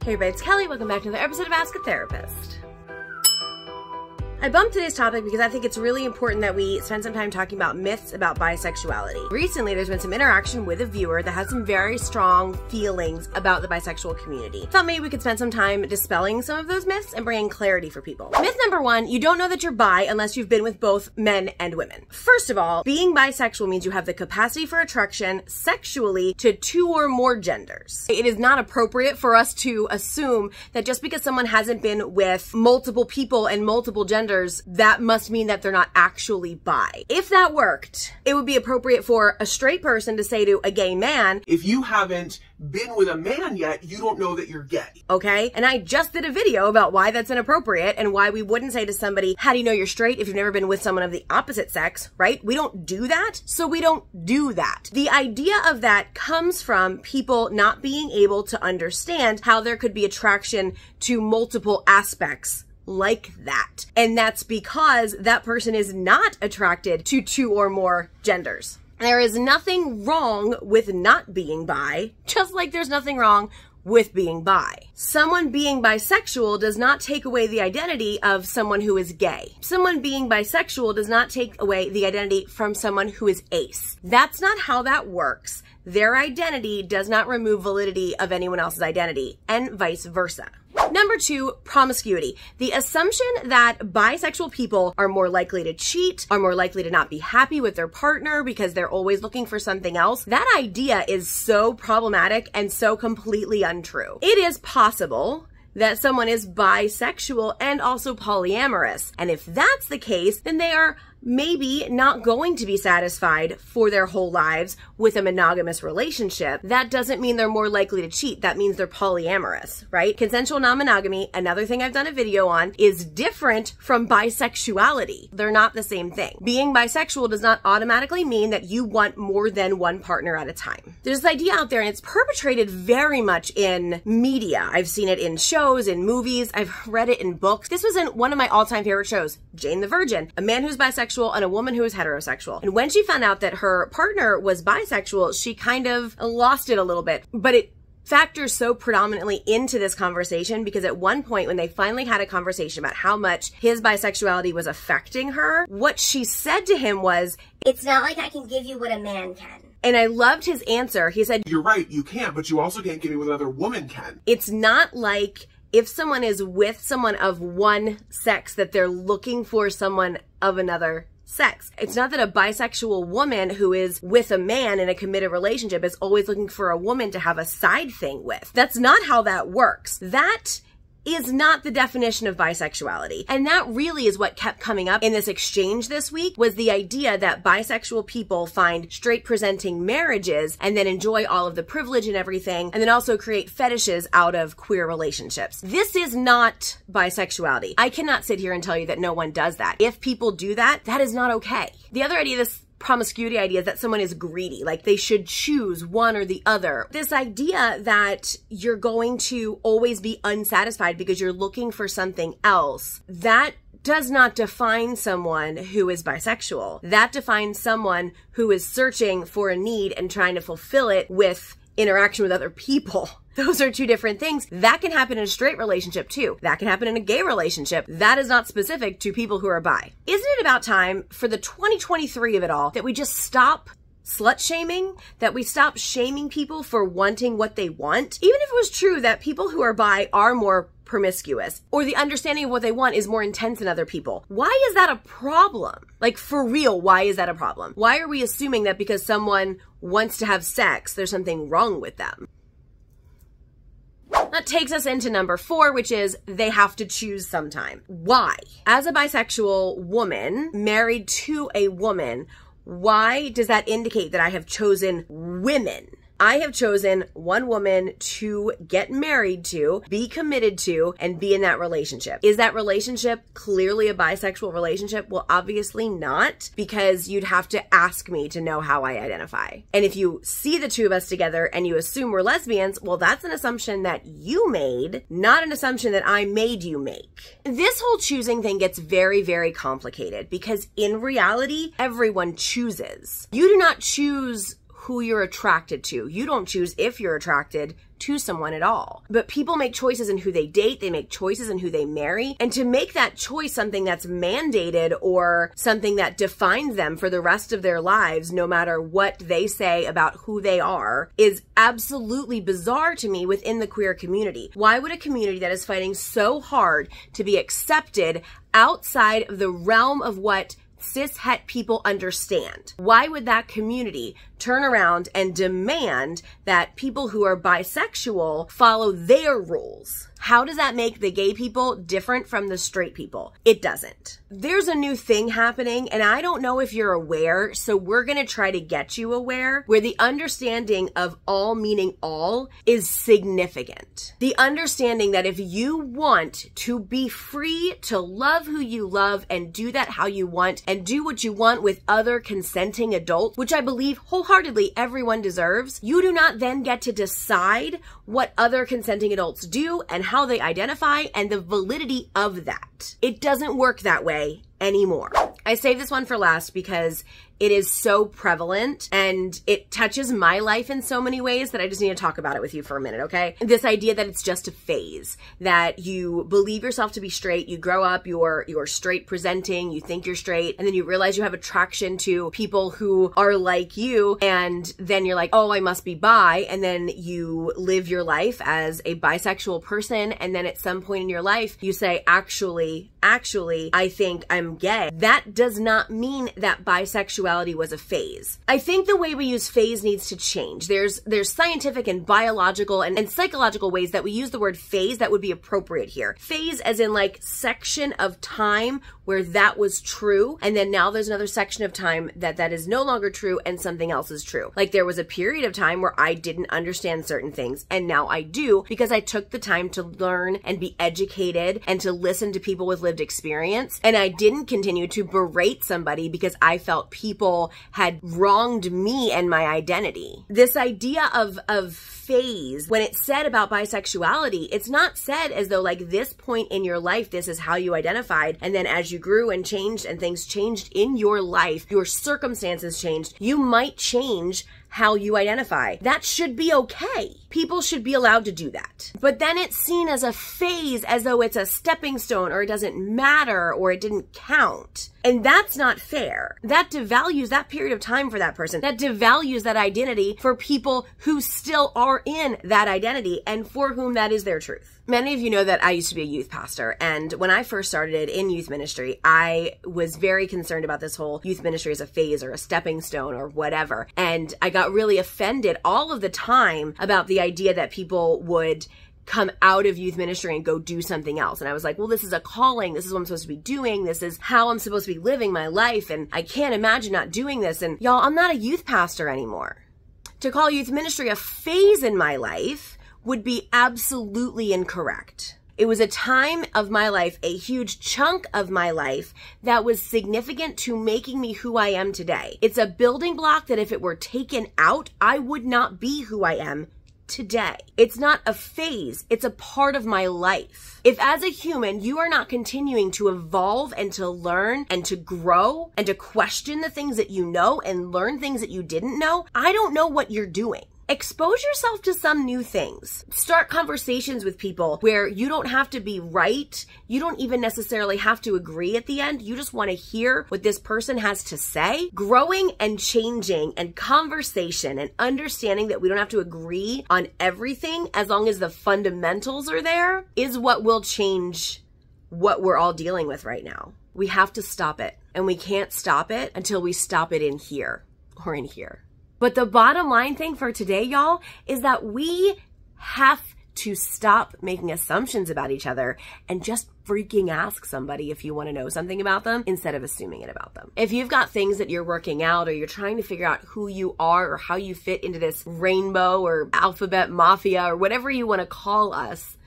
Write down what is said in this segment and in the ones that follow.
Hey everybody, it's Kelly. Welcome back to another episode of Ask a Therapist. I bumped today's topic because I think it's really important that we spend some time talking about myths about bisexuality. Recently, there's been some interaction with a viewer that has some very strong feelings about the bisexual community. Thought maybe we could spend some time dispelling some of those myths and bringing clarity for people. Myth number one, you don't know that you're bi unless you've been with both men and women. First of all, being bisexual means you have the capacity for attraction sexually to two or more genders. It is not appropriate for us to assume that just because someone hasn't been with multiple people and multiple genders, that must mean that they're not actually bi. If that worked, it would be appropriate for a straight person to say to a gay man, if you haven't been with a man yet, you don't know that you're gay. Okay? And I just did a video about why that's inappropriate and why we wouldn't say to somebody, how do you know you're straight if you've never been with someone of the opposite sex, right? We don't do that, so we don't do that. The idea of that comes from people not being able to understand how there could be attraction to multiple aspects like that. And that's because that person is not attracted to two or more genders. There is nothing wrong with not being bi, just like there's nothing wrong with being bi. Someone being bisexual does not take away the identity of someone who is gay. Someone being bisexual does not take away the identity from someone who is ace. That's not how that works. Their identity does not remove validity of anyone else's identity, and vice versa. Number two, promiscuity. The assumption that bisexual people are more likely to cheat, are more likely to not be happy with their partner because they're always looking for something else. That idea is so problematic and so completely untrue. It is possible that someone is bisexual and also polyamorous. And if that's the case, then they are maybe not going to be satisfied for their whole lives with a monogamous relationship. That doesn't mean they're more likely to cheat. That means they're polyamorous, right? Consensual non-monogamy, another thing I've done a video on, is different from bisexuality. They're not the same thing. Being bisexual does not automatically mean that you want more than one partner at a time. There's this idea out there, and it's perpetrated very much in media. I've seen it in shows, in movies, I've read it in books. This was in one of my all-time favorite shows, Jane the Virgin, a man who's bisexual and a woman who is heterosexual. And when she found out that her partner was bisexual, she kind of lost it a little bit. But it factors so predominantly into this conversation because at one point when they finally had a conversation about how much his bisexuality was affecting her, what she said to him was, "It's not like I can give you what a man can." And I loved his answer. He said, "You're right, you can't, but you also can't give me what another woman can." It's not like if someone is with someone of one sex that they're looking for someone of another sex. It's not that a bisexual woman who is with a man in a committed relationship is always looking for a woman to have a side thing with. That's not how that works. That is not the definition of bisexuality. And that really is what kept coming up in this exchange this week, was the idea that bisexual people find straight presenting marriages and then enjoy all of the privilege and everything, and then also create fetishes out of queer relationships. This is not bisexuality. I cannot sit here and tell you that no one does that. If people do that, that is not okay. The other idea, this promiscuity idea, is that someone is greedy, like they should choose one or the other. This idea that you're going to always be unsatisfied because you're looking for something else, that does not define someone who is bisexual. That defines someone who is searching for a need and trying to fulfill it with interaction with other people. Those are two different things. That can happen in a straight relationship too. That can happen in a gay relationship. That is not specific to people who are bi. Isn't it about time for the 2023 of it all that we just stop slut shaming, that we stop shaming people for wanting what they want? Even if it was true that people who are bi are more promiscuous, or the understanding of what they want is more intense than other people, why is that a problem? Like, for real, why is that a problem? Why are we assuming that because someone wants to have sex, there's something wrong with them? That takes us into number four, which is they have to choose sometime. Why? As a bisexual woman married to a woman, why does that indicate that I have chosen women? I have chosen one woman to get married to, be committed to, and be in that relationship. Is that relationship clearly a bisexual relationship? Well, obviously not, because you'd have to ask me to know how I identify. And if you see the two of us together and you assume we're lesbians, well, that's an assumption that you made, not an assumption that I made you make. This whole choosing thing gets very, very complicated because in reality, everyone chooses. You do not choose who you're attracted to. You don't choose if you're attracted to someone at all. But people make choices in who they date, they make choices in who they marry, and to make that choice something that's mandated or something that defines them for the rest of their lives, no matter what they say about who they are, is absolutely bizarre to me within the queer community. Why would a community that is fighting so hard to be accepted outside of the realm of what cis-het people understand, why would that community turn around and demand that people who are bisexual follow their rules? How does that make the gay people different from the straight people? It doesn't. There's a new thing happening, and I don't know if you're aware, so we're gonna try to get you aware, where the understanding of all meaning all is significant. The understanding that if you want to be free to love who you love and do that how you want and do what you want with other consenting adults, which I believe wholeheartedly everyone deserves, you do not then get to decide what other consenting adults do and how they identify and the validity of that. It doesn't work that way anymore. I saved this one for last because it is so prevalent and it touches my life in so many ways that I just need to talk about it with you for a minute, okay? This idea that it's just a phase, that you believe yourself to be straight, you grow up, you're straight presenting, you think you're straight, and then you realize you have attraction to people who are like you, and then you're like, oh, I must be bi, and then you live your life as a bisexual person, and then at some point in your life, you say, actually, I think I'm gay. That does not mean that bisexuality was a phase. I think the way we use phase needs to change. There's scientific and biological and psychological ways that we use the word phase that would be appropriate here. Phase as in like section of time where that was true, and then now there's another section of time that is no longer true and something else is true. Like there was a period of time where I didn't understand certain things, and now I do because I took the time to learn and be educated and to listen to people with lived experience, and I didn't continue to berate somebody because I felt people had wronged me and my identity. This idea of phase, when it's said about bisexuality, it's not said as though like this point in your life, this is how you identified, and then as you grew and changed and things changed in your life, your circumstances changed, you might change how you identify. That should be okay. People should be allowed to do that. But then it's seen as a phase, as though it's a stepping stone or it doesn't matter or it didn't count. And that's not fair. That devalues that period of time for that person. That devalues that identity for people who still are in that identity and for whom that is their truth. Many of you know that I used to be a youth pastor, and when I first started in youth ministry, I was very concerned about this whole youth ministry as a phase or a stepping stone or whatever. And I got really offended all of the time about the idea that people would come out of youth ministry and go do something else. And I was like, well, this is a calling. This is what I'm supposed to be doing. This is how I'm supposed to be living my life. And I can't imagine not doing this. And y'all, I'm not a youth pastor anymore. To call youth ministry a phase in my life would be absolutely incorrect. It was a time of my life, a huge chunk of my life that was significant to making me who I am today. It's a building block that if it were taken out, I would not be who I am today. It's not a phase, it's a part of my life. If as a human, you are not continuing to evolve and to learn and to grow and to question the things that you know and learn things that you didn't know, I don't know what you're doing. Expose yourself to some new things. Start conversations with people where you don't have to be right. You don't even necessarily have to agree at the end. You just want to hear what this person has to say. Growing and changing and conversation and understanding that we don't have to agree on everything as long as the fundamentals are there is what will change what we're all dealing with right now. We have to stop it, and we can't stop it until we stop it in here or in here. But the bottom line thing for today, y'all, is that we have to stop making assumptions about each other and just freaking ask somebody if you want to know something about them instead of assuming it about them. If you've got things that you're working out or you're trying to figure out who you are or how you fit into this rainbow or alphabet mafia or whatever you want to call us,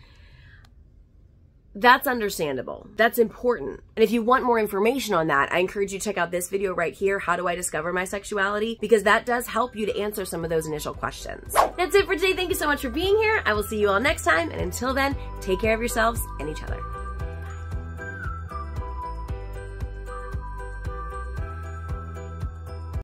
that's understandable. That's important. And if you want more information on that, I encourage you to check out this video right here, How Do I Discover My Sexuality? Because that does help you to answer some of those initial questions. That's it for today. Thank you so much for being here. I will see you all next time. And until then, take care of yourselves and each other.